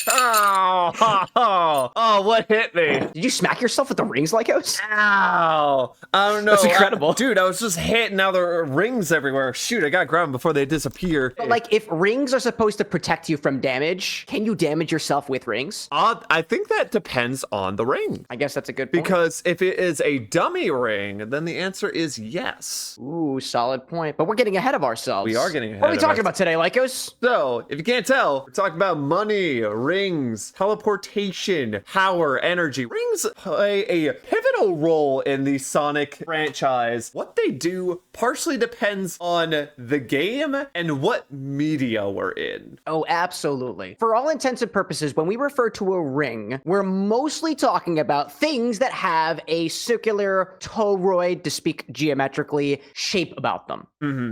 Oh, what hit me? Did you smack yourself with the rings, Lycos? Ow. I don't know. That's incredible. Dude, I was just hitting. Now there are rings everywhere. Shoot, I got ground before they disappear. But like, if rings are supposed to protect you from damage, can you damage yourself with rings? I think that depends on the ring. I guess that's a good point. Because if it is a dummy ring, then the answer is yes. Ooh, solid point. But we're getting ahead of ourselves. We are getting ahead What are we of talking about today, Lycos? So, if you can't tell, we're talking about money, rings, teleportation, power, energy. Rings play a pivotal role in the Sonic franchise. What they do partially depends on the game and what media we're in. Oh, absolutely. For all intents and purposes, when we refer to a ring, we're mostly talking about things that have a circular toroid, to speak geometrically, shape about them.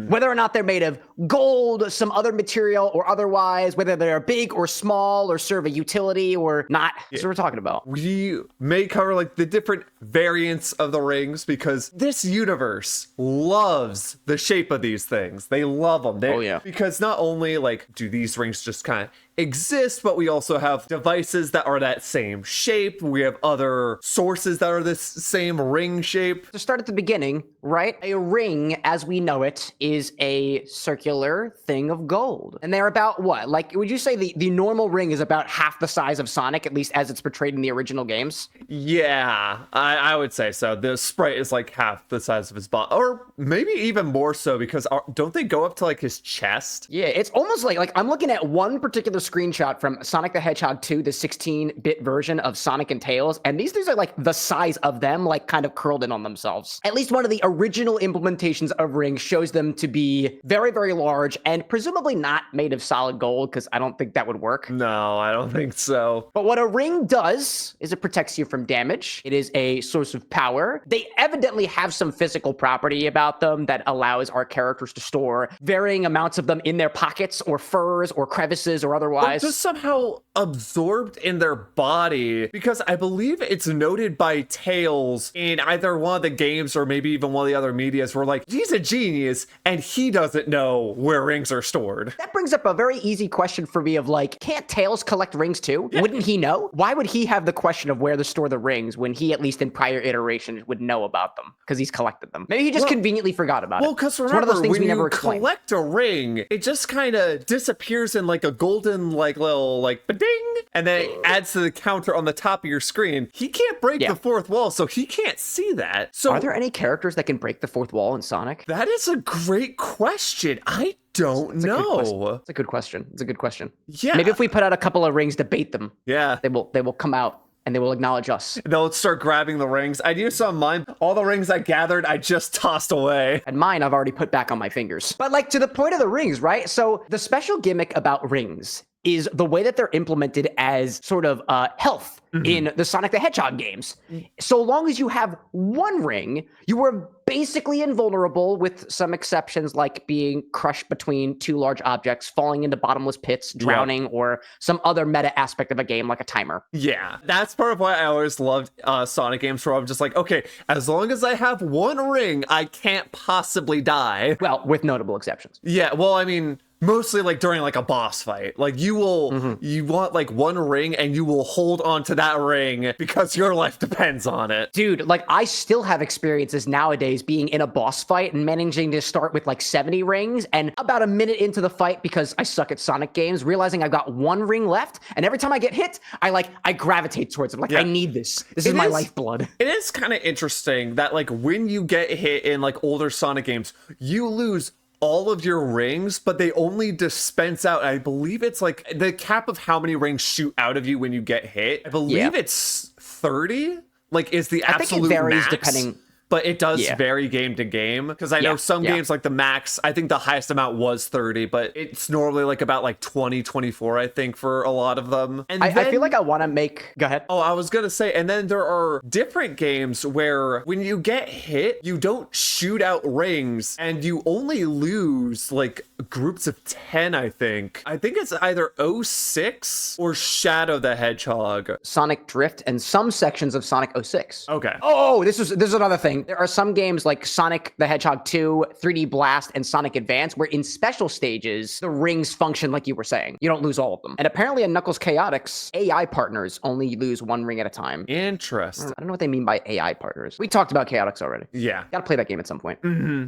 Whether or not they're made of gold, some other material, or otherwise, whether they're big or small or serve a utility or not. That's what we're talking about. We may cover like the different variants of the rings because this universe loves the shape of these things. They love them. Oh, yeah. Because not only like do these rings just kind of exist, but we also have devices that are that same shape. We have other sources that are this same ring shape. To start at the beginning, right? A ring, as we know it, is a circular thing of gold. And they're about what? Like, would you say the normal ring is about half the size of Sonic, at least as it's portrayed in the original games? Yeah, I would say so. The sprite is like half the size of his body, or maybe even more so because don't they go up to like his chest? Yeah, it's almost like I'm looking at one particular screenshot from Sonic the Hedgehog 2, the 16-bit version of Sonic and Tails, and these things are like the size of them, like kind of curled in on themselves. At least one of the original implementations of rings shows them to be very, very large and presumably not made of solid gold, because I don't think that would work. No, I don't think so. But what a ring does is it protects you from damage. It is a source of power. They evidently have some physical property about them that allows our characters to store varying amounts of them in their pockets or furs or crevices or otherwise. Or just somehow absorbed in their body, because I believe it's noted by Tails in either one of the games or maybe even one of the other medias where like, he's a genius and he doesn't know where rings are stored. That brings up a very easy question for me of like, can't Tails collect rings too? Yeah. Wouldn't he know? Why would he have the question of where to store the rings when he, at least in prior iterations, would know about them? Because he's collected them. Maybe he just conveniently forgot about it. Well, because remember, one of those things when we never you explained. collect a ring, it just kind of disappears in like a golden like little like ba-ding, and then it adds to the counter on the top of your screen. He can't break the fourth wall, so he can't see that. So are there any characters that can break the fourth wall in Sonic? That is a great question. I don't know. It's a good question. It's a good question. Yeah. Maybe if we put out a couple of rings to bait them, yeah, they will come out and they will acknowledge us. They'll start grabbing the rings. I do some mine. All the rings I gathered, I just tossed away. And mine, I've already put back on my fingers. But like, to the point of the rings, right? So the special gimmick about rings is the way that they're implemented as sort of health in the Sonic the Hedgehog games. So long as you have one ring, you are basically invulnerable, with some exceptions like being crushed between two large objects, falling into bottomless pits, drowning, or some other meta aspect of a game like a timer. Yeah, that's part of why I always loved Sonic games, where I'm just like, okay, as long as I have one ring, I can't possibly die. Well, with notable exceptions. Yeah, well, I mean, mostly like during like a boss fight, like you will, you want like one ring and you will hold on to that ring because your life depends on it. Dude, like I still have experiences nowadays being in a boss fight and managing to start with like 70 rings, and about a minute into the fight, because I suck at Sonic games, realizing I've got one ring left, and every time I get hit, I gravitate towards it. Like, I need this. This is my lifeblood. It is kind of interesting that like when you get hit in like older Sonic games, you lose all of your rings, but they only dispense out, I believe it's like the cap of how many rings shoot out of you when you get hit. I believe it's 30, like is the absolute I think it varies max. depending. But it does vary game to game, because I know some games like the max, I think the highest amount was 30, but it's normally like about like 20, 24, I think, for a lot of them. And I feel like I want to make... Go ahead. Oh, I was going to say, and then there are different games where when you get hit, you don't shoot out rings and you only lose like groups of 10, I think. I think it's either 06 or Shadow the Hedgehog. Sonic Drift and some sections of Sonic 06. Okay. Oh, this is another thing. thing. There are some games like Sonic the Hedgehog 2, 3D Blast, and Sonic Advance, where in special stages, the rings function like you were saying. You don't lose all of them. And apparently in Knuckles Chaotix, AI partners only lose one ring at a time. Interesting. I don't know what they mean by AI partners. We talked about Chaotix already. Yeah. Gotta play that game at some point.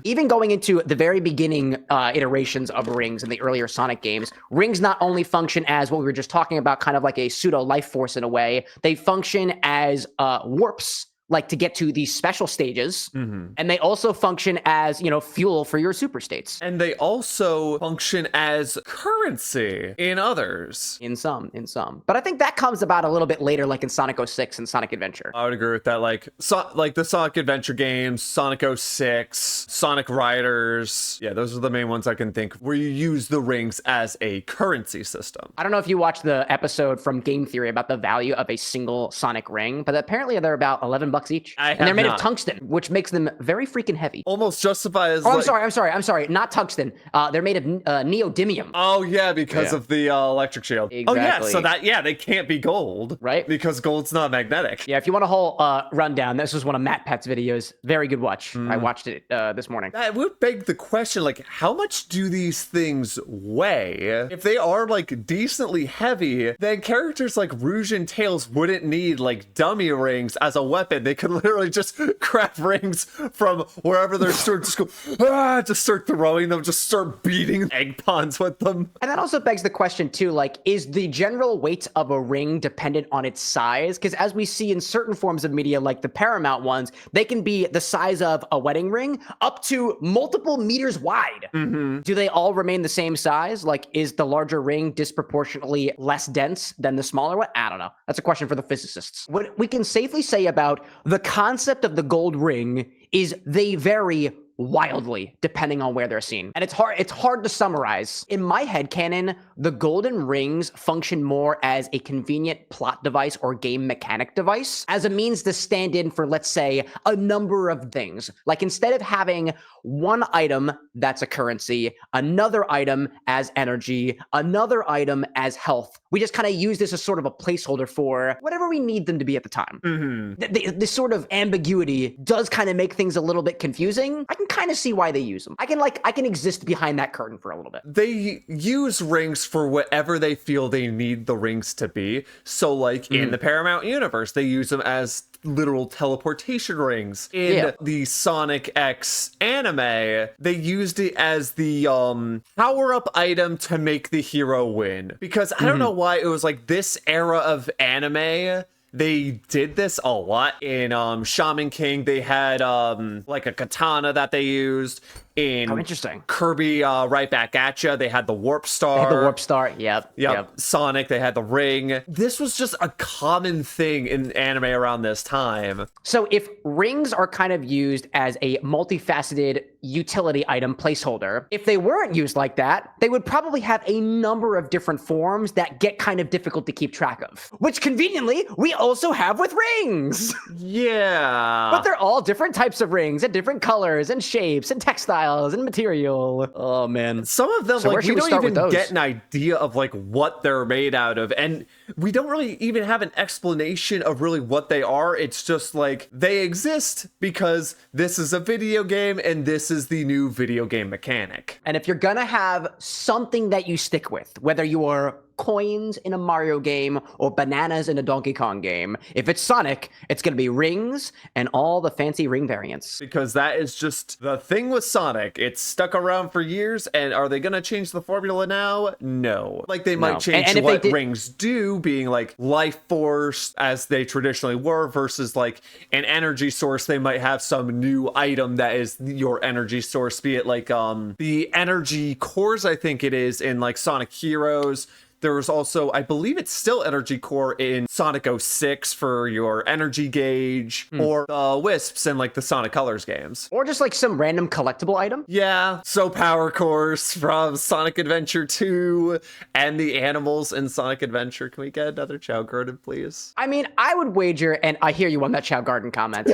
Even going into the very beginning iterations of rings in the earlier Sonic games, rings not only function as what we were just talking about, kind of like a pseudo life force in a way, they function as warps, like to get to these special stages, and they also function as, you know, fuel for your super states. And they also function as currency in others. In some. But I think that comes about a little bit later, like in Sonic 06 and Sonic Adventure. I would agree with that. Like the Sonic Adventure games, Sonic 06, Sonic Riders. Yeah, those are the main ones I can think where you use the rings as a currency system. I don't know if you watched the episode from Game Theory about the value of a single Sonic ring, but apparently they're about $11 each. And they're made of tungsten, which makes them very freaking heavy. Almost justifies. Oh, I'm sorry. Not tungsten. They're made of neodymium. Oh yeah, because of the electric shield. Exactly. Oh yeah, so they can't be gold, right? Because gold's not magnetic. Yeah, if you want a whole rundown, this was one of Matt Pet's videos. Very good watch. I watched it this morning. That would beg the question, like, how much do these things weigh? If they are like decently heavy, then characters like Rouge and Tails wouldn't need like dummy rings as a weapon. They could literally just craft rings from wherever they're stored, just go, just start throwing them, just start beating egg ponds with them. And that also begs the question too, like, is the general weight of a ring dependent on its size? Because as we see in certain forms of media, like the Paramount ones, they can be the size of a wedding ring up to multiple meters wide. Do they all remain the same size? Like, is the larger ring disproportionately less dense than the smaller one? I don't know. That's a question for the physicists. What we can safely say about the concept of the gold ring is they vary wildly depending on where they're seen. And it's hard to summarize. In my headcanon, the golden rings function more as a convenient plot device or game mechanic device, as a means to stand in for, let's say, a number of things. Like, instead of having one item that's a currency, another item as energy, another item as health, we just kind of use this as sort of a placeholder for whatever we need them to be at the time. This sort of ambiguity does kind of make things a little bit confusing. I can kind of see why they use them. I can exist behind that curtain for a little bit. They use rings for whatever they feel they need the rings to be. So like in the Paramount universe, they use them as literal teleportation rings. In the Sonic X anime, they used it as the power-up item to make the hero win. Because I don't know why it was like this era of anime, they did this a lot. In Shaman King, they had like a katana that they used. In interesting. Kirby Right Back at Ya, they had the Warp Star. They had the Warp Star, yep. Sonic, they had the ring. This was just a common thing in anime around this time. So if rings are kind of used as a multifaceted utility item placeholder, if they weren't used like that, they would probably have a number of different forms that get kind of difficult to keep track of, which conveniently we also have with rings. Yeah. But they're all different types of rings and different colors and shapes and textiles and material. Oh man. Some of them, so like, we don't even get an idea of like what they're made out of. And we don't really even have an explanation of really what they are. It's just like they exist because this is a video game and this is the new video game mechanic. And if you're gonna have something that you stick with, whether you are coins in a Mario game or bananas in a Donkey Kong game, if it's Sonic, it's gonna be rings and all the fancy ring variants. Because that is just the thing with Sonic. It's stuck around for years, and are they gonna change the formula now? No. Like, they might change what rings do, being like life force as they traditionally were versus like an energy source. They might have some new item that is your energy source, be it like the energy cores, I think it is, in like Sonic Heroes. There was also, I believe it's still Energy Core in Sonic 06 for your energy gauge, or Wisps in like the Sonic Colors games. Or just like some random collectible item. Yeah, so Power Cores from Sonic Adventure 2 and the animals in Sonic Adventure. Can we get another Chow Garden, please? I mean, I would wager, and I hear you on that Chow Garden comment,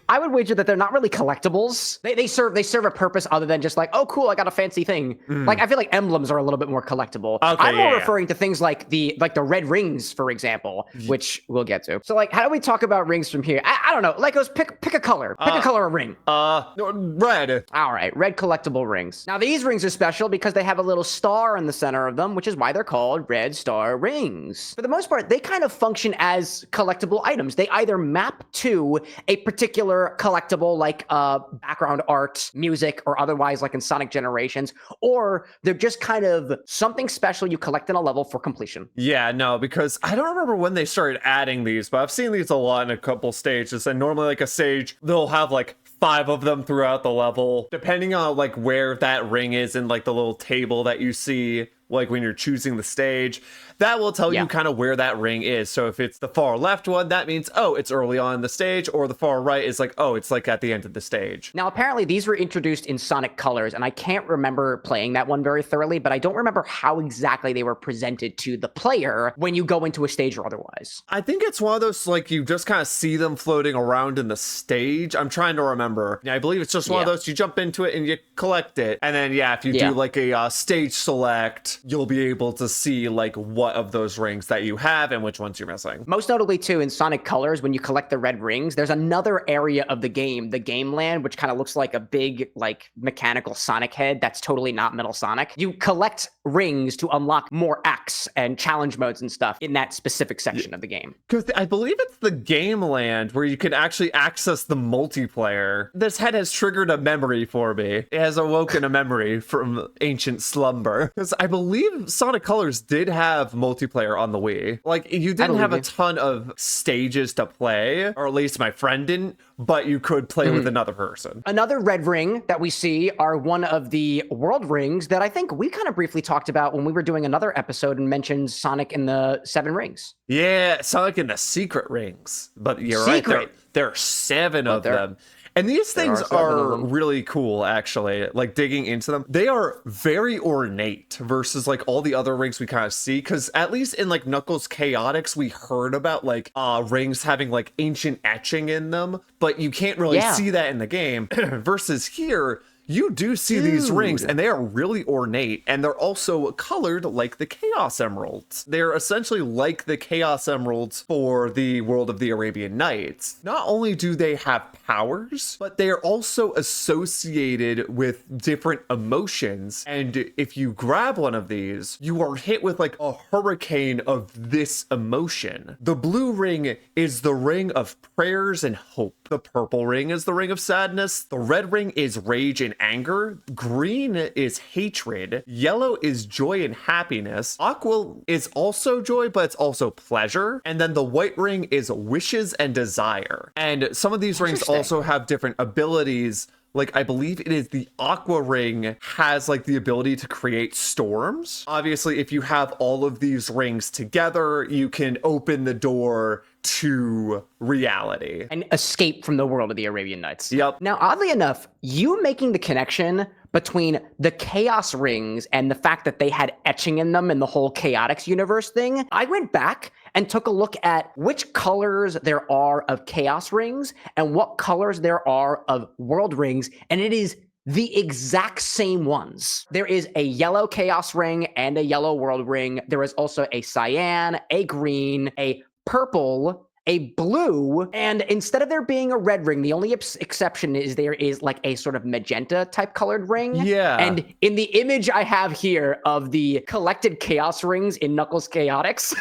I would wager that they're not really collectibles. They serve a purpose other than just like, oh cool, I got a fancy thing. Like, I feel like emblems are a little bit more collectible. Okay, I'm more referring to things like the red rings, for example, which we'll get to. So like, how do we talk about rings from here? I don't know. Like, let's pick a color. Pick a color of ring. Red. All right, red collectible rings. Now these rings are special because they have a little star in the center of them, which is why they're called red star rings. For the most part, they kind of function as collectible items. They either map to a particular collectible, like background art, music, or otherwise, like in Sonic Generations, or they're just kind of something special you collect in a level for completion. Yeah, no, because I don't remember when they started adding these, but I've seen these a lot in a couple stages, and normally like a stage, they'll have like 5 of them throughout the level, depending on like where that ring is in like the little table that you see, like when you're choosing the stage. That will tell you kind of where that ring is. So if it's the far left one, that means, oh, it's early on in the stage, or the far right is like, oh, it's like at the end of the stage. Now, apparently these were introduced in Sonic Colors, and I can't remember playing that one very thoroughly, but I don't remember how exactly they were presented to the player when you go into a stage or otherwise. I think it's one of those, like, you just kind of see them floating around in the stage. I'm trying to remember. Yeah, I believe it's just one of those, you jump into it and you collect it. And then, yeah, if you do like a stage select, you'll be able to see like what of those rings that you have and which ones you're missing. Most notably too, in Sonic Colors, when you collect the red rings, there's another area of the game land, which kind of looks like a big like mechanical Sonic head that's totally not Metal Sonic. You collect rings to unlock more acts and challenge modes and stuff in that specific section of the game. Because I believe it's the game land where you can actually access the multiplayer. This head has triggered a memory for me. It has awoken a memory from ancient slumber. Because I believe Sonic Colors did have multiplayer on the Wii. Like, you didn't have a ton of stages to play, or at least my friend didn't, but you could play with another person. Another red ring that we see are one of the world rings that I think we kind of briefly talked about when we were doing another episode and mentioned Sonic and the 7 rings. Yeah, Sonic and the secret rings. But you're right, there are 7 of them. And these things are really cool, actually, like digging into them. They are very ornate versus like all the other rings we kind of see. Because at least in like Knuckles Chaotix, we heard about like rings having like ancient etching in them, but you can't really see that in the game. Versus here, you do see these rings, and they are really ornate, and they're also colored like the Chaos Emeralds. They're essentially like the Chaos Emeralds for the world of the Arabian Nights. Not only do they have powers, but they are also associated with different emotions, and if you grab one of these, you are hit with like a hurricane of this emotion. The blue ring is the ring of prayers and hope. The purple ring is the ring of sadness. The red ring is rage and anger. Green is hatred. Yellow is joy and happiness. Aqua is also joy, but it's also pleasure. And then the white ring is wishes and desire. And some of these rings also have different abilities. Like, I believe it is the Aqua Ring has, like, the ability to create storms. Obviously, if you have all of these rings together, you can open the door to reality. And escape from the world of the Arabian Nights. Yep. Now, oddly enough, you making the connection between the Chaos Rings and the fact that they had etching in them in the whole Chaotix universe thing, I went back and took a look at which colors there are of Chaos Rings and what colors there are of World Rings, and it is the exact same ones. There is a yellow Chaos Ring and a yellow World Ring. There is also a cyan, a green, a purple, a blue, and instead of there being a red ring, the only exception is there is like a sort of magenta type colored ring. Yeah. And in the image I have here of the collected Chaos Rings in Knuckles Chaotix,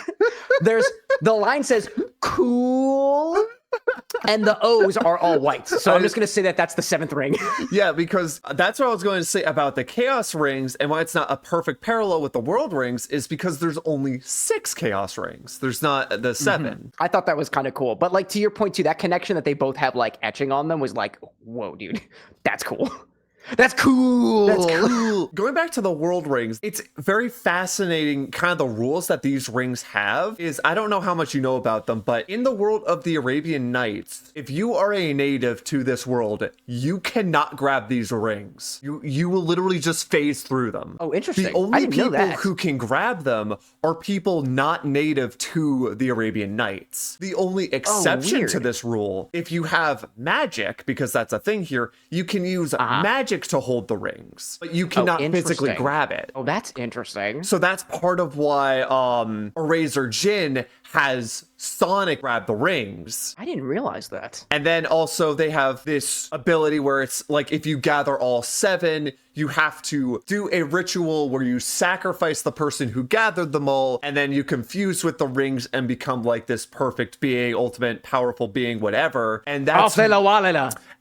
there's the line says cool, and the O's are all white. So I'm just going to say that that's the 7th ring. Yeah, because that's what I was going to say about the Chaos Rings, and why it's not a perfect parallel with the World Rings is because there's only 6 Chaos Rings. There's not the 7. I thought that was kind of cool. But like to your point too, that connection that they both have like etching on them was like, whoa, dude, that's cool. That's cool. That's cool. Going back to the world rings, it's very fascinating kind of the rules that these rings have is, I don't know how much you know about them, but in the world of the Arabian Nights, if you are a native to this world, you cannot grab these rings. You will literally just phase through them. Oh, interesting. The only people who can grab them are people not native to the Arabian Nights. The only exception to this rule, if you have magic, because that's a thing here, you can use magic magic to hold the rings, but you cannot physically grab it. Oh, that's interesting. So that's part of why Eraser Jin has Sonic grab the rings. I didn't realize that. And then also they have this ability where it's like if you gather all 7, you have to do a ritual where you sacrifice the person who gathered them all, and then you confuse with the rings and become like this perfect being, ultimate powerful being, whatever. And that's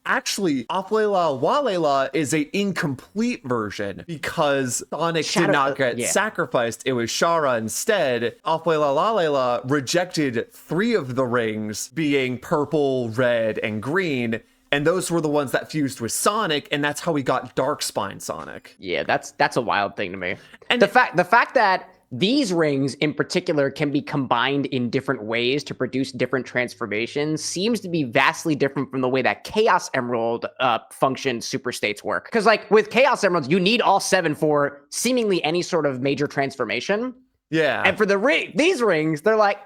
actually Aflela Walela is a incomplete version because Sonic did not get sacrificed. It was Shara instead. Aflela Walela rejected 3 of the rings, being purple, red, and green. And those were the ones that fused with Sonic, and that's how we got Darkspine Sonic. Yeah, that's a wild thing to me. And the fact that these rings in particular can be combined in different ways to produce different transformations seems to be vastly different from the way that Chaos Emerald function super states work. Because like with Chaos Emeralds, you need all 7 for seemingly any sort of major transformation. Yeah. And for these rings, they're like,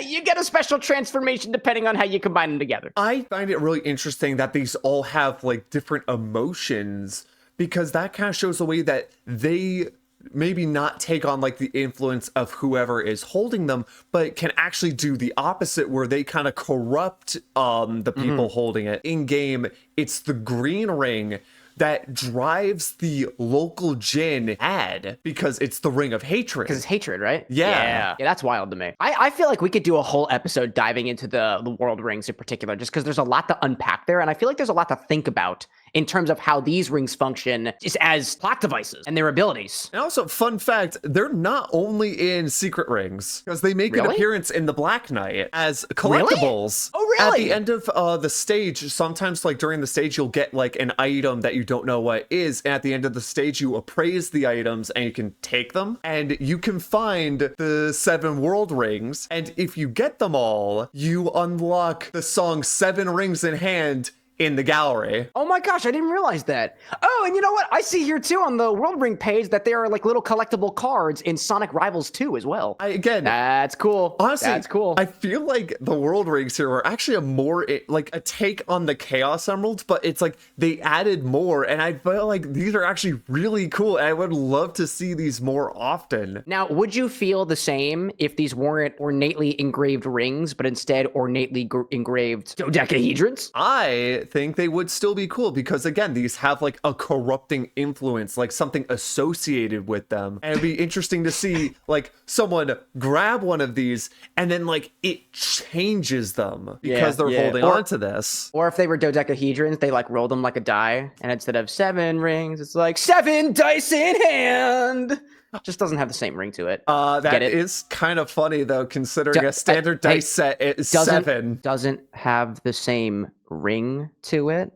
you get a special transformation depending on how you combine them together. I find it really interesting that these all have like different emotions, because that kind of shows the way that they maybe not take on like the influence of whoever is holding them, but can actually do the opposite where they kind of corrupt the people holding it. In game, it's the green ring that drives the local Jin ad because it's the ring of hatred. Because it's hatred, right? Yeah. Yeah, that's wild to me. I feel like we could do a whole episode diving into the world rings in particular, just because there's a lot to unpack there. And I feel like there's a lot to think about in terms of how these rings function just as plot devices and their abilities. And also, fun fact, they're not only in secret rings, because they make an appearance in the Black Knight as collectibles. Oh, really? At the end of the stage, sometimes like during the stage, you'll get like an item that you don't know what it is. And at the end of the stage, you appraise the items and you can take them. And you can find the 7 world rings. And if you get them all, you unlock the song 7 Rings in Hand in the gallery. Oh my gosh, I didn't realize that. Oh, and you know what? I see here too on the World Ring page that there are like little collectible cards in Sonic Rivals 2 as well. That's cool. Honestly, that's cool. I feel like the World Rings here are actually a more like a take on the Chaos Emeralds, but it's like they added more, and I feel like these are actually really cool. And I would love to see these more often. Now, would you feel the same if these weren't ornately engraved rings, but instead ornately engraved dodecahedrons? I think they would still be cool because, again, these have like a corrupting influence, like something associated with them. And it'd be interesting to see like someone grab one of these and then like it changes them because they're holding on to this. Or if they were dodecahedrons, they like roll them like a die, and instead of 7 rings, it's like 7 dice in hand. Just doesn't have the same ring to it. That is kind of funny though, considering a standard dice set is 7. Doesn't have the same ring to it.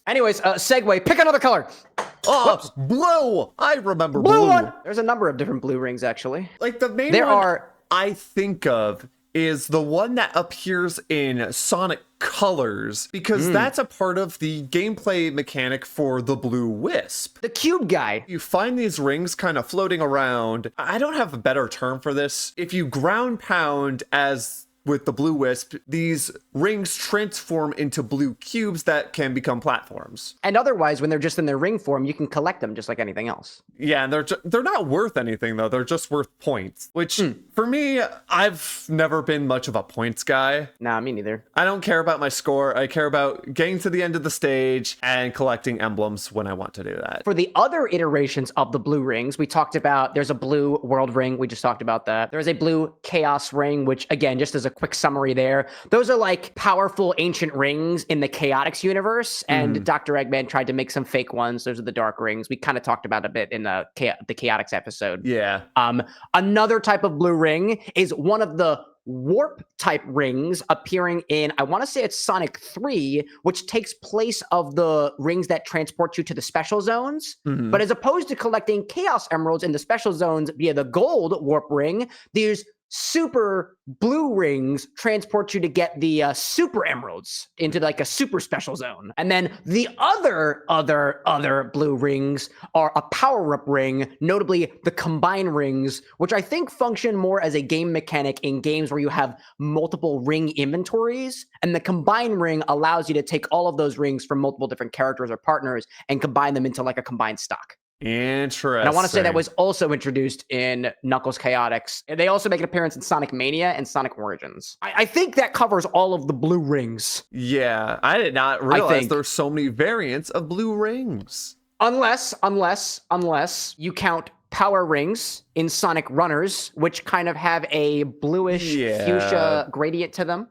Anyways, segue. Pick another color. Oh, blue. I remember blue. One. There's a number of different blue rings actually. Like the main one I think of is the one that appears in Sonic Colors, because that's a part of the gameplay mechanic for the Blue Wisp. The cube guy. You find these rings kind of floating around. I don't have a better term for this. If you ground pound as with the Blue Wisp, these rings transform into blue cubes that can become platforms. And otherwise, when they're just in their ring form, you can collect them just like anything else. Yeah, and they're not worth anything, though. They're just worth points, which, for me, I've never been much of a points guy. Nah, me neither. I don't care about my score. I care about getting to the end of the stage and collecting emblems when I want to do that. For the other iterations of the blue rings, we talked about, there's a blue world ring. We just talked about that. There's a blue chaos ring, which, again, just as a quick summary there, those are like powerful ancient rings in the Chaotix universe, and Dr. Eggman tried to make some fake ones. Those are the dark rings. We kind of talked about a bit in the Chaotix episode. Yeah. Another type of blue ring is one of the warp type rings appearing in, I want to say it's Sonic 3, which takes place of the rings that transport you to the special zones. But as opposed to collecting Chaos Emeralds in the special zones via the gold warp ring, there's super blue rings transport you to get the super emeralds into like a super special zone. And then the other blue rings are a power-up ring, notably the combine rings, which I think function more as a game mechanic in games where you have multiple ring inventories. And the combine ring allows you to take all of those rings from multiple different characters or partners and combine them into like a combined stock. Interesting. And I want to say that was also introduced in Knuckles Chaotix. And they also make an appearance in Sonic Mania and Sonic Origins. I think that covers all of the blue rings. Yeah, I did not realize there's so many variants of blue rings. Unless you count power rings in Sonic Runners, which kind of have a bluish fuchsia gradient to them,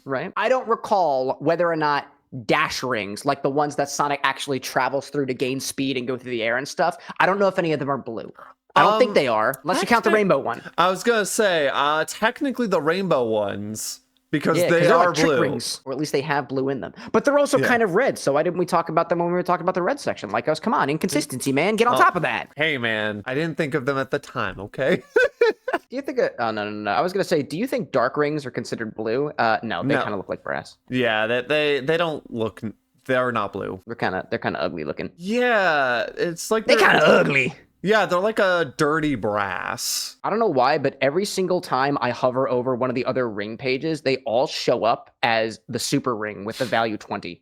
right? I don't recall whether or not dash rings, like the ones that Sonic actually travels through to gain speed and go through the air and stuff. I don't know if any of them are blue. I don't think they are, unless you count the rainbow one. I was gonna say, technically the rainbow ones, because they they're are like blue. trick rings, or at least they have blue in them. But they're also kind of red, so why didn't we talk about them when we were talking about the red section? Like us, come on, inconsistency, man. Get on top of that. Hey, man, I didn't think of them at the time, okay? Do you think? Oh no! I was gonna say, do you think dark rings are considered blue? No, they kind of look like brass. Yeah, they don't look. They're not blue. They're kind of ugly looking. Yeah, it's like they're kind of ugly. Yeah, they're like a dirty brass. I don't know why, but every single time I hover over one of the other ring pages, they all show up as the super ring with the value 20.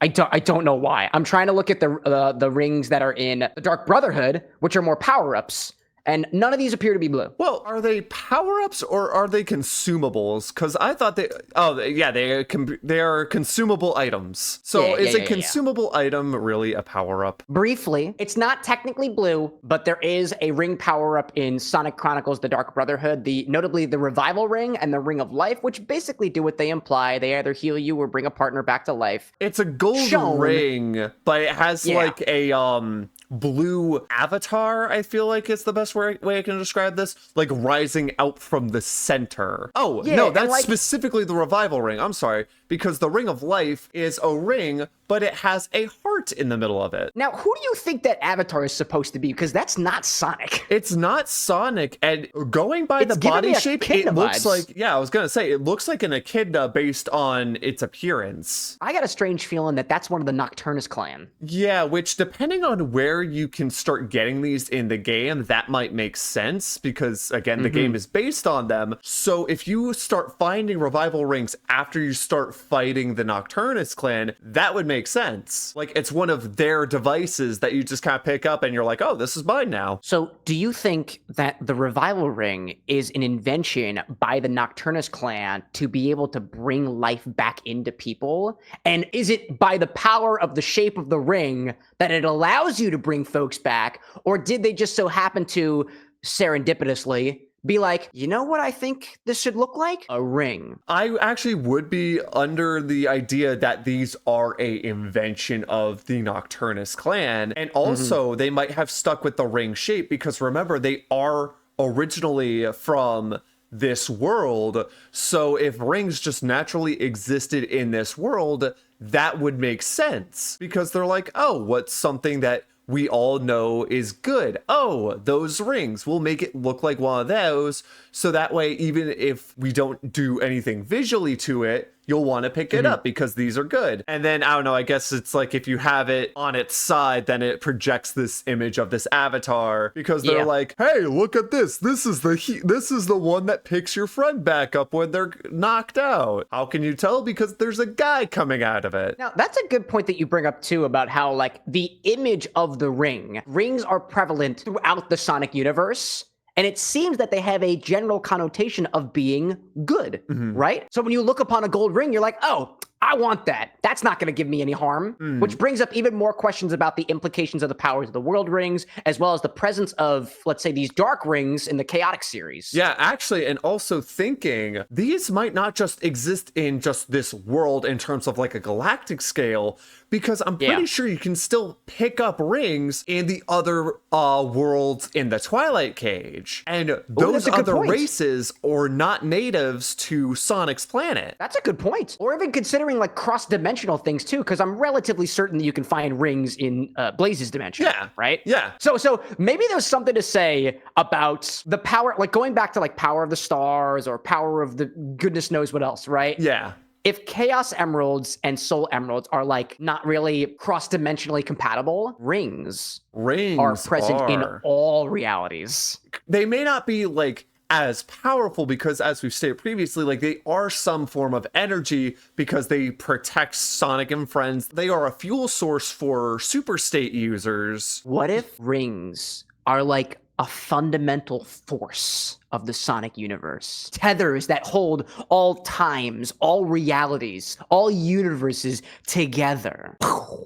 I don't know why. I'm trying to look at the rings that are in the Dark Brotherhood, which are more power-ups. And none of these appear to be blue. Well, are they power-ups or are they consumables? Because I thought they are consumable items. So is a consumable item really a power-up? Briefly, it's not technically blue, but there is a ring power-up in Sonic Chronicles: The Dark Brotherhood, notably the Revival Ring and the Ring of Life, which basically do what they imply. They either heal you or bring a partner back to life. It's a gold ring, but it has like a blue avatar, I feel like it's the best way I can describe this, like rising out from the center. Oh, no, that's specifically the Revival Ring. I'm sorry, because the Ring of Life is a ring, but it has a heart in the middle of it. Now, who do you think that avatar is supposed to be? Because that's not Sonic. It's not Sonic, and going by the body shape, it looks like, I was gonna say, it looks like an echidna based on its appearance. I got a strange feeling that that's one of the Nocturnus clan. Yeah, which depending on where you can start getting these in the game, that might make sense, because again, the game is based on them. So if you start finding Revival Rings after you start fighting the Nocturnus clan, that would make sense. Like, it's one of their devices that you just kind of pick up and you're like, oh, this is mine now. So do you think that the Revival Ring is an invention by the Nocturnus clan to be able to bring life back into people? And is it by the power of the shape of the ring that it allows you to bring folks back? Or did they just so happen to serendipitously be like, you know what I think this should look like? A ring. I actually would be under the idea that these are a invention of the Nocturnus clan. And also they might have stuck with the ring shape because remember, they are originally from this world. So if rings just naturally existed in this world, that would make sense because they're like, oh, what's something that we all know is good? Oh, those rings. We'll make it look like one of those. So that way, even if we don't do anything visually to it, you'll want to pick it up because these are good. And then, I don't know, I guess it's like if you have it on its side, then it projects this image of this avatar because they're like, hey, look at this. This is the one that picks your friend back up when they're knocked out. How can you tell? Because there's a guy coming out of it. Now, that's a good point that you bring up too about how like the image of the rings are prevalent throughout the Sonic universe. And it seems that they have a general connotation of being good, right? So when you look upon a gold ring, you're like, oh, I want that. That's not going to give me any harm, which brings up even more questions about the implications of the powers of the world rings, as well as the presence of, let's say, these dark rings in the Chaotix series. Yeah, actually, and also thinking these might not just exist in just this world in terms of like a galactic scale, because I'm pretty sure you can still pick up rings in the other worlds in the Twilight Cage. And those other races are not natives to Sonic's planet. That's a good point. Or even considering considering like cross-dimensional things too, because I'm relatively certain that you can find rings in Blaze's dimension. Yeah. Right? Yeah. So maybe there's something to say about the power, like going back to like power of the stars or power of the goodness knows what else, right? Yeah. If Chaos Emeralds and Soul Emeralds are like not really cross-dimensionally compatible, rings are present in all realities. They may not be like as powerful because, as we've stated previously, like they are some form of energy because they protect Sonic and friends. They are a fuel source for super state users. What if rings are like a fundamental force of the Sonic universe? Tethers that hold all times, all realities, all universes together.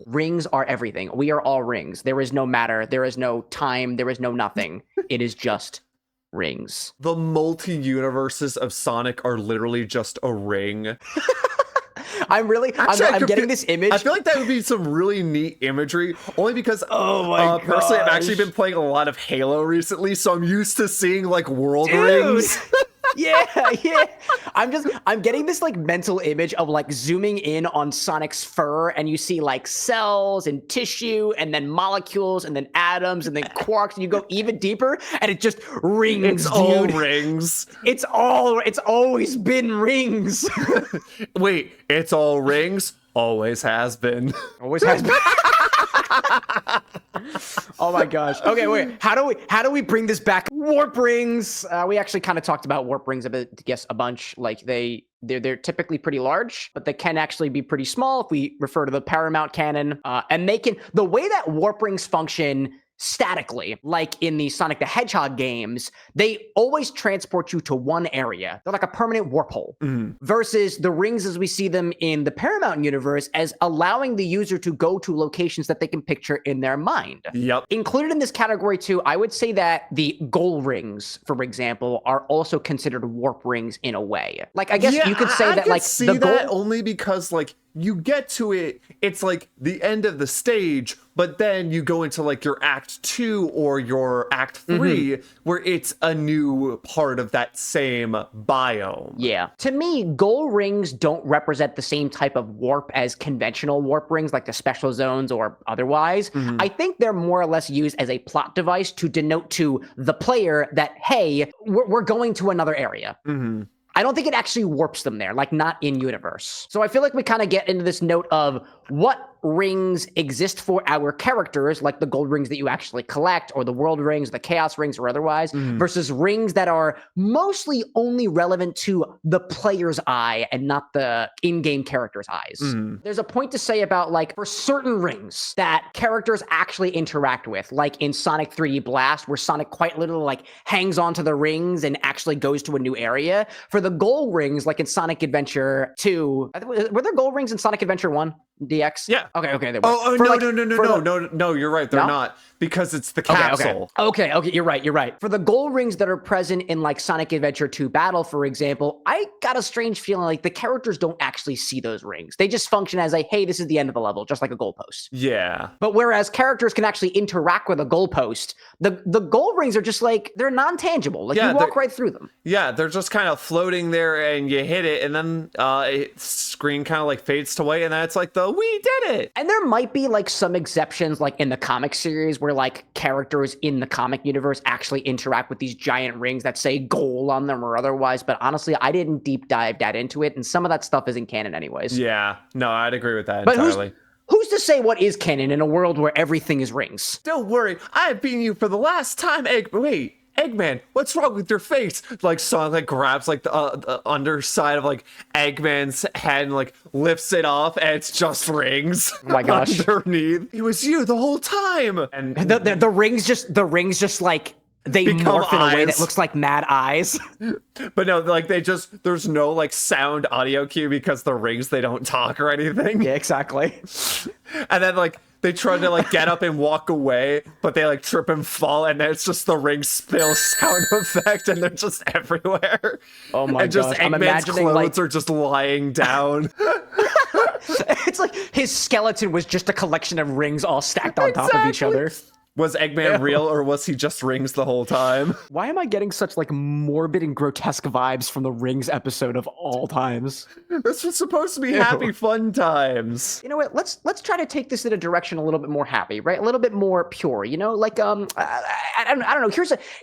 Rings are everything. We are all rings. There is no matter. There is no time. There is no nothing. It is just rings. The multi-universes of Sonic are literally just a ring. I'm getting this image. I feel like that would be some really neat imagery, only because personally I've actually been playing a lot of Halo recently, so I'm used to seeing like world rings. Yeah. I'm getting this like mental image of like zooming in on Sonic's fur, and you see like cells and tissue and then molecules and then atoms and then quarks, and you go even deeper and it just rings, It's dude. all rings. It's always been rings. Wait, it's all rings? Always has been. Always has been. Oh my gosh. Okay, wait. How do we bring this back? Warp rings. We actually kind of talked about warp rings a bunch. Like they're typically pretty large, but they can actually be pretty small if we refer to the Paramount canon. And the way that warp rings function statically, like in the Sonic the Hedgehog games, they always transport you to one area. They're like a permanent warp hole. Versus the rings as we see them in the Paramount universe as allowing the user to go to locations that they can picture in their mind. Yep. Included in this category too, I would say that the goal rings, for example, are also considered warp rings in a way. Like, I guess you could say that like the goal only because like you get to it, it's like the end of the stage, but then you go into like your act 2 or your act 3 where it's a new part of that same biome. Yeah. To me, goal rings don't represent the same type of warp as conventional warp rings like the special zones or otherwise. I think they're more or less used as a plot device to denote to the player that, hey, we're going to another area. I don't think it actually warps them there, like not in universe. So I feel like we kind of get into this note of what rings exist for our characters, like the gold rings that you actually collect, or the world rings, the chaos rings, or otherwise, versus rings that are mostly only relevant to the player's eye and not the in-game character's eyes. There's a point to say about like for certain rings that characters actually interact with, like in Sonic 3D Blast, where Sonic quite literally like hangs onto the rings and actually goes to a new area. For the gold rings, like in Sonic Adventure 2, were there gold rings in Sonic Adventure 1? DX? Yeah. Okay. They were. No, you're right. They're not, because it's the capsule. Okay, you're right. For the gold rings that are present in like Sonic Adventure 2 Battle, for example, I got a strange feeling like the characters don't actually see those rings. They just function as a, hey, this is the end of the level, just like a goalpost. Yeah. But whereas characters can actually interact with a goalpost, the gold rings are just like, they're non-tangible. Like you walk right through them. Yeah, they're just kind of floating there and you hit it and then screen kind of like fades to white and then it's like we did it. And there might be like some exceptions like in the comic series where like characters in the comic universe actually interact with these giant rings that say goal on them or otherwise. But honestly, I didn't deep dive that into it. And some of that stuff isn't canon anyways. Yeah, no, I'd agree with that entirely. Who's to say what is canon in a world where everything is rings? Don't worry, I've beaten you for the last time, Eggman, what's wrong with your face? Like Sonic like grabs like the underside of like Eggman's head and like lifts it off, and it's just rings. Oh my gosh! Underneath, it was you the whole time. And the rings just like they morph in a way that looks like mad eyes. But no, like there's no like sound audio cue because the rings, they don't talk or anything. Yeah, exactly. And then like they try to like get up and walk away, but they like trip and fall, and then it's just the ring spill sound effect, and they're just everywhere. Oh my gosh! I'm imagining clothes like are just lying down. It's like his skeleton was just a collection of rings all stacked on top of each other. Was Eggman real, or was he just rings the whole time? Why am I getting such like morbid and grotesque vibes from the Rings episode of all times? This was supposed to be happy fun times. You know what? Let's try to take this in a direction a little bit more happy, right? A little bit more pure. You know, like I don't know.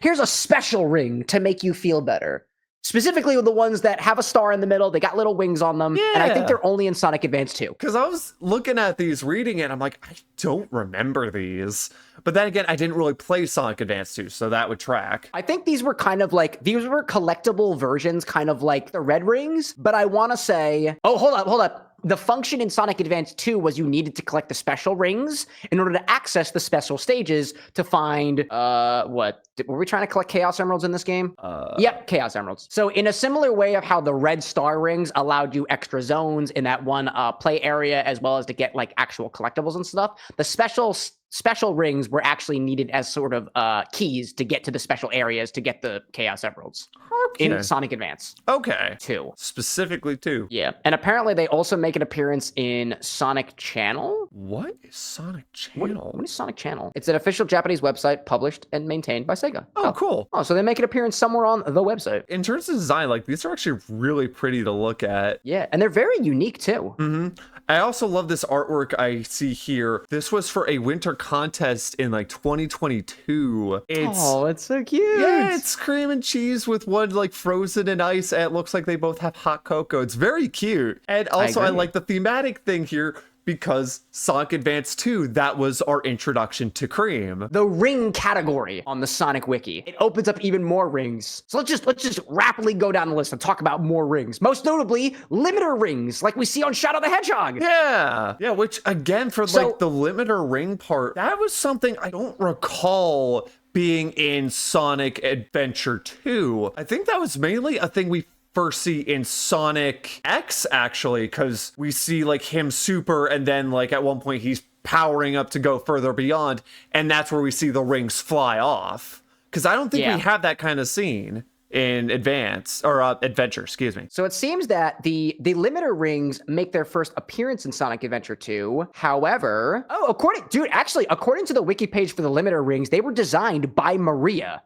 Here's a special ring to make you feel better. Specifically with the ones that have a star in the middle, they got little wings on them, and I think they're only in Sonic Advance 2. Because I was looking at these, reading it, I'm like, I don't remember these. But then again, I didn't really play Sonic Advance 2, so that would track. I think these were collectible versions, kind of like the red rings, but I want to say, hold up. The function in Sonic Advance 2 was you needed to collect the special rings in order to access the special stages to find, were we trying to collect Chaos Emeralds in this game? Yep, Chaos Emeralds. So in a similar way of how the red star rings allowed you extra zones in that one play area, as well as to get like actual collectibles and stuff, the special rings were actually needed as sort of keys to get to the special areas to get the Chaos Emeralds. Okay. In Sonic Advance. Okay. 2. Specifically 2. Yeah. And apparently they also make an appearance in Sonic Channel. What is Sonic Channel? What is Sonic Channel? It's an official Japanese website published and maintained by Sega. Oh, cool. Oh, so they make an appearance somewhere on the website. In terms of design, like, these are actually really pretty to look at. Yeah, and they're very unique too. Mm-hmm. I also love this artwork I see here. This was for a winter contest in like 2022. It's so cute. Yeah, it's cream and cheese with one like frozen in ice, and it looks like they both have hot cocoa. It's very cute. And also I like the thematic thing here, because Sonic Advance 2, that was our introduction to cream. The ring category on the Sonic Wiki. It opens up even more rings. So let's just rapidly go down the list and talk about more rings. Most notably, limiter rings, like we see on Shadow the Hedgehog. Yeah, which again, for like the limiter ring part, that was something I don't recall being in Sonic Adventure 2. I think that was mainly a thing we first see in Sonic X, actually, because we see like him super, and then like at one point he's powering up to go further beyond, and that's where we see the rings fly off. Because I don't think we have that kind of scene in Adventure, excuse me. So it seems that the limiter rings make their first appearance in Sonic Adventure 2. However, according to the wiki page for the limiter rings, they were designed by Maria.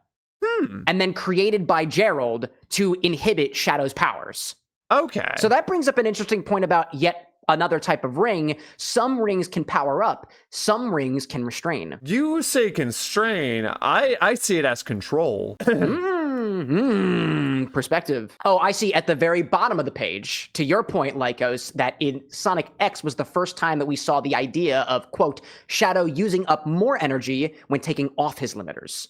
And then created by Gerald to inhibit Shadow's powers. Okay. So that brings up an interesting point about yet another type of ring. Some rings can power up. Some rings can restrain. You say constrain. I see it as control. Perspective. Oh, I see at the very bottom of the page, to your point, Lycos, that in Sonic X was the first time that we saw the idea of, quote, Shadow using up more energy when taking off his limiters.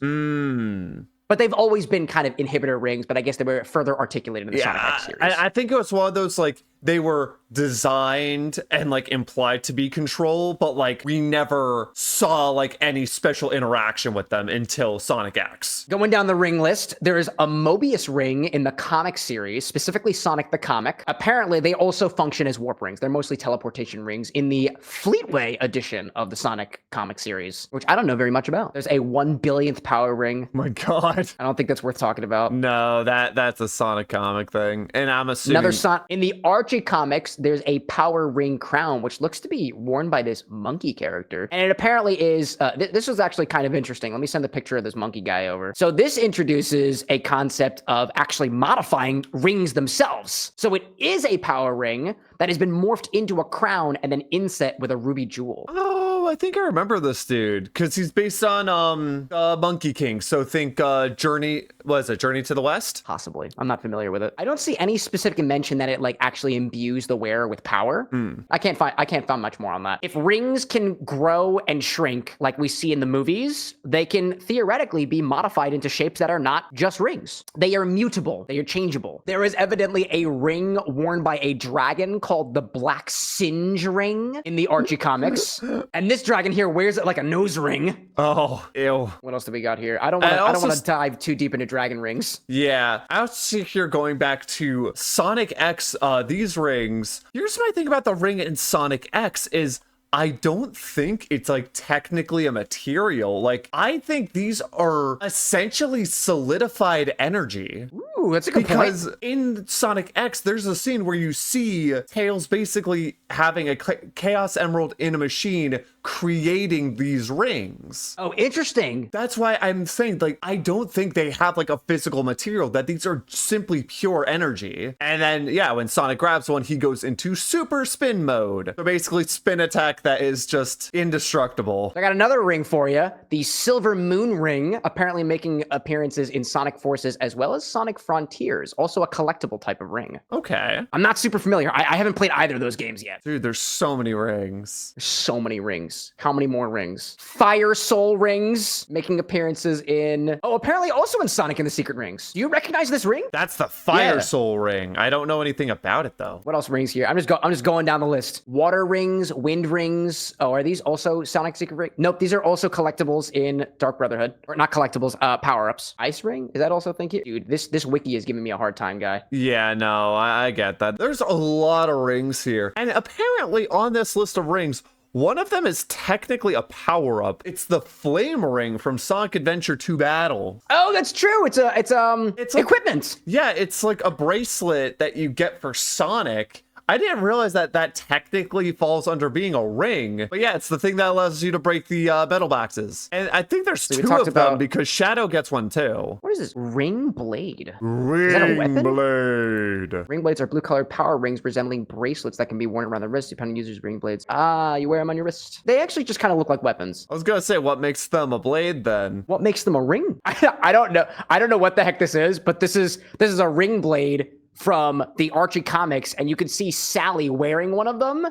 But they've always been kind of inhibitor rings, but I guess they were further articulated in the Sonic X series. I think it was one of those, like, they were designed and, like, implied to be control, but, like, we never saw, like, any special interaction with them until Sonic X. Going down the ring list, there is a Mobius ring in the comic series, specifically Sonic the Comic. Apparently, they also function as warp rings. They're mostly teleportation rings in the Fleetway edition of the Sonic comic series, which I don't know very much about. There's a 1 billionth power ring. My God. I don't think that's worth talking about. No, that's a Sonic comic thing. And I'm assuming... In the Archie comics, there's a power ring crown, which looks to be worn by this monkey character. And it apparently is... this was actually kind of interesting. Let me send the picture of this monkey guy over. So this introduces a concept of actually modifying rings themselves. So it is a power ring that has been morphed into a crown and then inset with a ruby jewel. Oh, I think I remember this dude, because he's based on Monkey King. So think Journey to the West? Possibly. I'm not familiar with it. I don't see any specific mention that it like actually imbues the wearer with power. I can't find much more on that. If rings can grow and shrink like we see in the movies, they can theoretically be modified into shapes that are not just rings. They are mutable. They are changeable. There is evidently a ring worn by a dragon called the Black Singe ring in the Archie comics. And this dragon here wears it like a nose ring. Oh, ew. What else do we got here? I don't want to dive too deep into dragon rings. Yeah, I was here going back to Sonic X, these rings. Here's my thing about the ring in Sonic X is I don't think it's like technically a material. Like, I think these are essentially solidified energy. Ooh, that's a good point. Because in Sonic X, there's a scene where you see Tails basically having a Chaos Emerald in a machine creating these rings. Oh, interesting. That's why I'm saying, like, I don't think they have like a physical material, that these are simply pure energy. And then, yeah, when Sonic grabs one, he goes into super spin mode. So basically spin attack that is just indestructible. I got another ring for you. The Silver Moon Ring, apparently making appearances in Sonic Forces as well as Sonic Frontiers. Also a collectible type of ring. Okay. I'm not super familiar. I haven't played either of those games yet. Dude, there's so many rings. There's so many rings. How many more rings? Fire Soul Rings, making appearances in... Oh, apparently also in Sonic and the Secret Rings. Do you recognize this ring? That's the Fire Yeah. Soul ring. I don't know anything about it, though. What else rings here? I'm just going down the list. Water rings, wind rings. Oh, are these also Sonic Secret Ring? Nope, these are also collectibles in Dark Brotherhood. Or not collectibles, power-ups. Ice ring? Is that also thank you? Dude, this wiki is giving me a hard time, guy. Yeah, no, I get that. There's a lot of rings here. And apparently on this list of rings, one of them is technically a power-up. It's the Flame Ring from Sonic Adventure 2 Battle. Oh, that's true. It's like- equipment. Yeah, it's like a bracelet that you get for Sonic. I didn't realize that that technically falls under being a ring. But yeah, it's the thing that allows you to break the metal boxes. And I think there's we two talked of them about- because Shadow gets one too. What is this? Ring blade. that a Ring weapon? blade. Ring blades are blue-colored power rings resembling bracelets that can be worn around the wrist depending on users' ring blades. Ah, you wear them on your wrist. They actually just kind of look like weapons. I was gonna say, what makes them a blade then? What makes them a ring? I don't know. I don't know what the heck this is, but this is a ring blade from the Archie comics, and you can see Sally wearing one of them,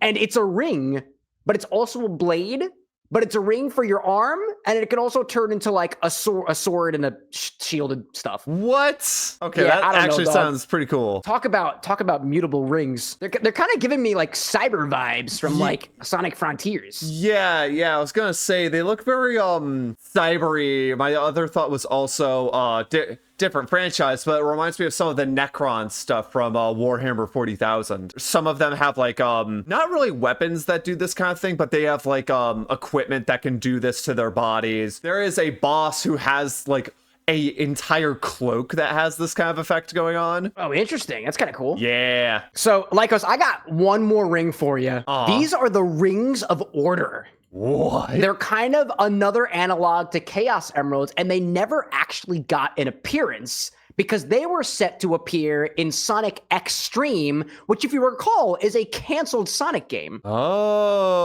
and it's a ring, but it's also a blade, but it's a ring for your arm, and it can also turn into like a sword and a shield and stuff. What? Okay, Yeah, that I don't know, actually dog. sounds pretty cool. Talk about mutable rings. They're kind of giving me like cyber vibes from like Sonic Frontiers. Yeah, I was gonna say they look very cybery. My other thought was also different franchise, but it reminds me of some of the Necron stuff from Warhammer 40,000. Some of them have like not really weapons that do this kind of thing, but they have like equipment that can do this to their bodies. There is a boss who has like a entire cloak that has this kind of effect going on. Oh, interesting. That's kind of cool. Yeah. So, Lycos, I got one more ring for you. These are the Rings of Order. What? They're kind of another analog to Chaos Emeralds, and they never actually got an appearance because they were set to appear in Sonic Extreme, which, if you recall, is a canceled Sonic game.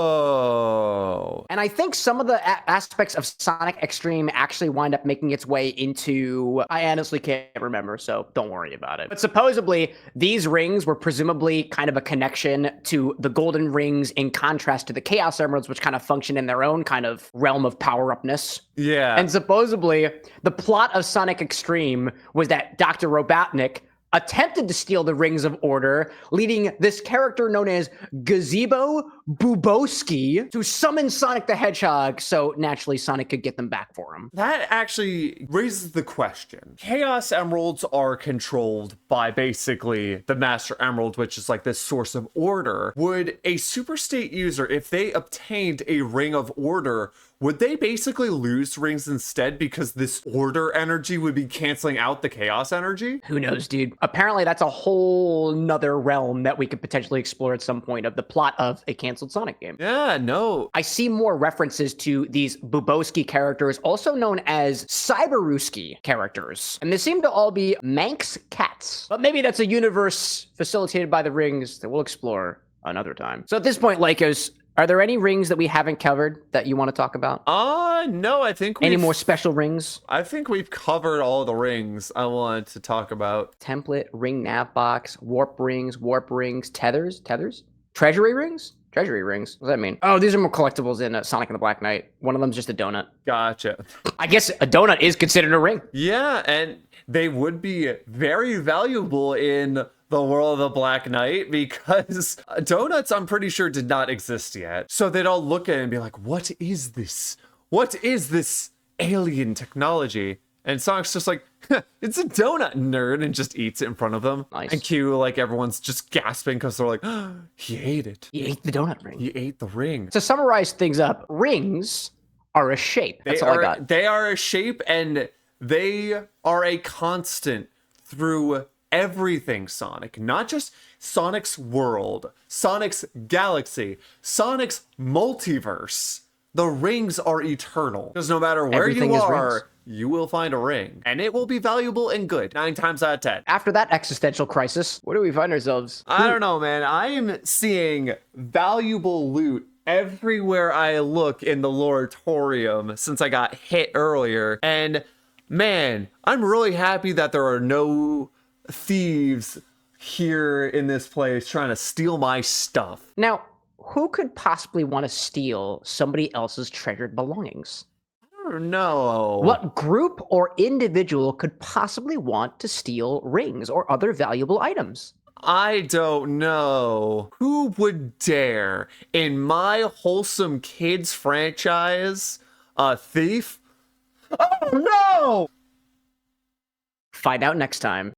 Oh. And I think some of the aspects of Sonic Extreme actually wind up making its way into... I honestly can't remember, so don't worry about it. But supposedly, these rings were presumably kind of a connection to the Golden Rings in contrast to the Chaos Emeralds, which kind of function in their own kind of realm of power-upness. Yeah. And supposedly, the plot of Sonic Extreme was that Dr. Robotnik attempted to steal the Rings of Order, leading this character known as Gazebo Bubowski to summon Sonic the Hedgehog, so naturally Sonic could get them back for him. That actually raises the question. Chaos Emeralds are controlled by basically the Master Emerald, which is like this source of order. Would a Super State user, if they obtained a Ring of Order, would they basically lose rings instead because this order energy would be canceling out the chaos energy? Who knows, dude? Apparently that's a whole nother realm that we could potentially explore at some point of the plot of a canceled Sonic game. Yeah, no. I see more references to these Bubowski characters, also known as Cyberuski characters. And they seem to all be Manx cats. But maybe that's a universe facilitated by the rings that we'll explore another time. So at this point, Lycos, are there any rings that we haven't covered that you want to talk about? No, I think Any more special rings? I think we've covered all the rings I wanted to talk about. Template, ring nav box, warp rings, tethers? Treasury rings? Treasury rings? What does that mean? Oh, these are more collectibles in Sonic and the Black Knight. One of them's just a donut. Gotcha. I guess a donut is considered a ring. Yeah, and they would be very valuable in the world of the Black Knight because donuts, I'm pretty sure, did not exist yet. So they'd all look at it and be like, what is this? What is this alien technology? And Sonic's just like, it's a donut, nerd, and just eats it in front of them. Nice. And Q, like, everyone's just gasping because they're like, he ate it. He ate the donut ring. He ate the ring. To summarize things up, rings are a shape. That's all I got. They are a shape, and they are a constant through everything Sonic, not just Sonic's world, Sonic's galaxy, Sonic's multiverse. The rings are eternal. Because no matter where Everything you is are, rings. you will find a ring. And it will be valuable and good 9 times out of 10. After that existential crisis, where do we find ourselves? I don't know, man. I am seeing valuable loot everywhere I look in the Loreatorium since I got hit earlier. And man, I'm really happy that there are no thieves here in this place trying to steal my stuff. Now, who could possibly want to steal somebody else's treasured belongings? I don't know. What group or individual could possibly want to steal rings or other valuable items? I don't know. Who would dare in my Wholesome Kids franchise? A thief? Oh no! Find out next time.